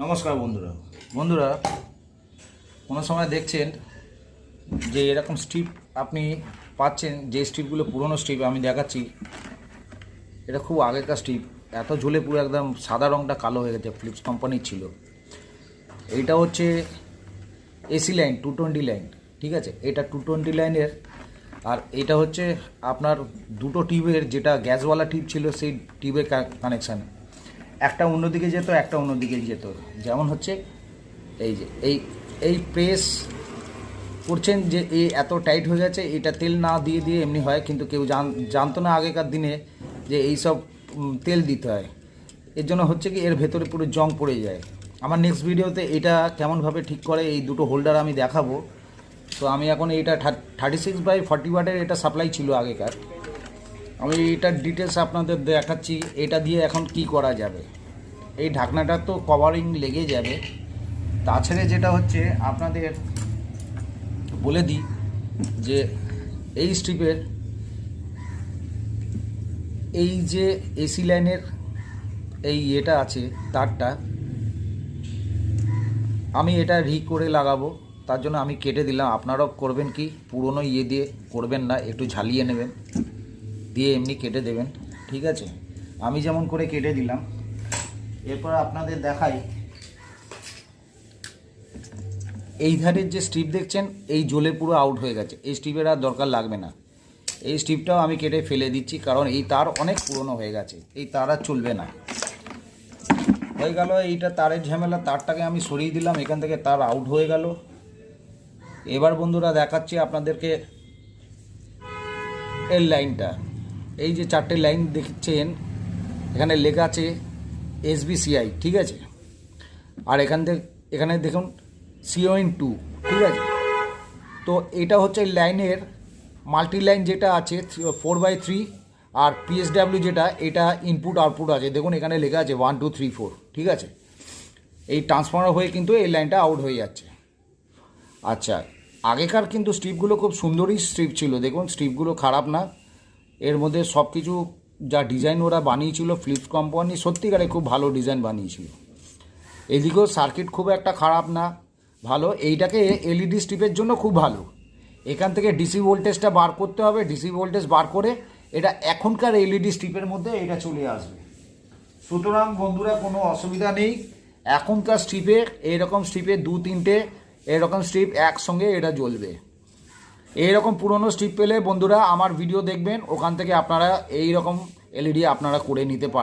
নমস্কার বন্ধুরা বন্ধুরা কোনো সময় দেখছেন যে এরকম স্ট্রিপ আপনি পাচ্ছেন, যে স্ট্রিপগুলো পুরনো স্ট্রিপ আমি দেখাচ্ছি। এটা খুব আগেকার স্ট্রিপ, এত ঝুলে পুরো একদম সাদা রঙটা কালো হয়ে গেছে, ফিলিপস কোম্পানির ছিল। এইটা হচ্ছে এসি লাইন 220 লাইন, ঠিক আছে। এটা 220 লাইনের, আর এটা হচ্ছে আপনার দুটো টিউবের, যেটা গ্যাসওয়ালা টিউব ছিল সেই টিউবের কানেকশান। একটা অন্যদিকে যেত, একটা অন্যদিকে যেত। যেমন হচ্ছে এই যে এই প্রেস করছেন যে এই এত টাইট হয়ে গেছে, এটা তেল না দিয়ে দিয়ে এমনি হয়, কিন্তু কেউ জানতো না আগেকার দিনে যে এই সব তেল দিতে হয়। এর জন্য হচ্ছে কি এর ভেতরে পুরো জং পড়ে যায়। আমার নেক্সট ভিডিওতে এটা কেমনভাবে ঠিক করে এই দুটো হোল্ডার আমি দেখাবো। তো আমি এখন এইটা 36/40 ওয়াটের এটা সাপ্লাই ছিল আগেকার। আমি এটার ডিটেলস আপনাদের দেখাচ্ছি। এটা দিয়ে এখন কি করা যাবে, এই ঢাকনাটা তো কভারিং লেগে যাবে। তাছাড়া যেটা হচ্ছে আপনাদের বলে দিই যে এই স্ট্রিপের এই যে এসি লাইনের এই এটা আছে তারটা, আমি এটা করে লাগাবো। তার জন্য আমি কেটে দিলাম। আপনারাও করবেন কি, পুরনো দিয়ে করবেন না, একটু ঝালিয়ে নেবেন, দিয়ে এমনি কেটে দেবেন, ঠিক আছে। আমি যেমন করে কেটে দিলাম। এরপর আপনাদের দেখাই এই ধারের যে স্ট্রিপ দেখছেন, এই জ্বলে পুরো আউট হয়ে গেছে। এই স্ট্রিপের আর দরকার লাগবে না। এই স্ট্রিপটাও আমি কেটে ফেলে দিচ্ছি, কারণ এই তার অনেক পুরনো হয়ে গেছে, এই তার আর চলবে না। হয়ে গেল এইটা তারের ঝামেলা, তারটাকে আমি সরিয়ে দিলাম, এখান থেকে তার আউট হয়ে গেল। এবার বন্ধুরা দেখাচ্ছি আপনাদেরকে এর লাইনটা। এই যে চারটে লাইন দেখছেন, এখানে লেখা আছে SBCI, ঠিক আছে। আর এখানে দেখুন CON2, ঠিক আছে। তো এটা হচ্ছে লাইনের মাল্টি লাইন যেটা আছে 4/3, আর PSW যেটা, এটা ইনপুট আউটপুট আছে। দেখুন এখানে লেখা আছে 1 2 3 4, ঠিক আছে। এই ট্রান্সফর্মার হয়ে কিন্তু এই লাইনটা আউট হয়ে যাচ্ছে। আচ্ছা, আগেকার কিন্তু স্ট্রিপগুলো খুব সুন্দরই স্ট্রিপ ছিল, দেখুন স্ট্রিপগুলো খারাপ না। এর মধ্যে সব কিছু যা ডিজাইন ওরা বানিয়েছিল, ফিলিপস কোম্পানি সত্যিকারে খুব ভালো ডিজাইন বানিয়েছিল। এদিকেও সার্কিট খুব একটা খারাপ না, ভালো। এইটাকে LED স্ট্রিপের জন্য খুব ভালো। এখান থেকে ডিসি ভোল্টেজটা বার করতে হবে, ডিসি ভোল্টেজ বার করে এটা এখনকার LED স্ট্রিপের মধ্যে এটা চলে আসবে। সুতরাং বন্ধুরা কোনো অসুবিধা নেই। এখনকার স্ট্রিপে এইরকম স্ট্রিপে 2-3টে এরকম স্ট্রিপ একসঙ্গে এটা জ্বলবে। এইরকম পুরনো স্ট্রিপ পেলে বন্ধুরা আমার ভিডিও দেখবেন, ওখান থেকে আপনারা এই রকম LED আপনারা করে নিতে পারেন।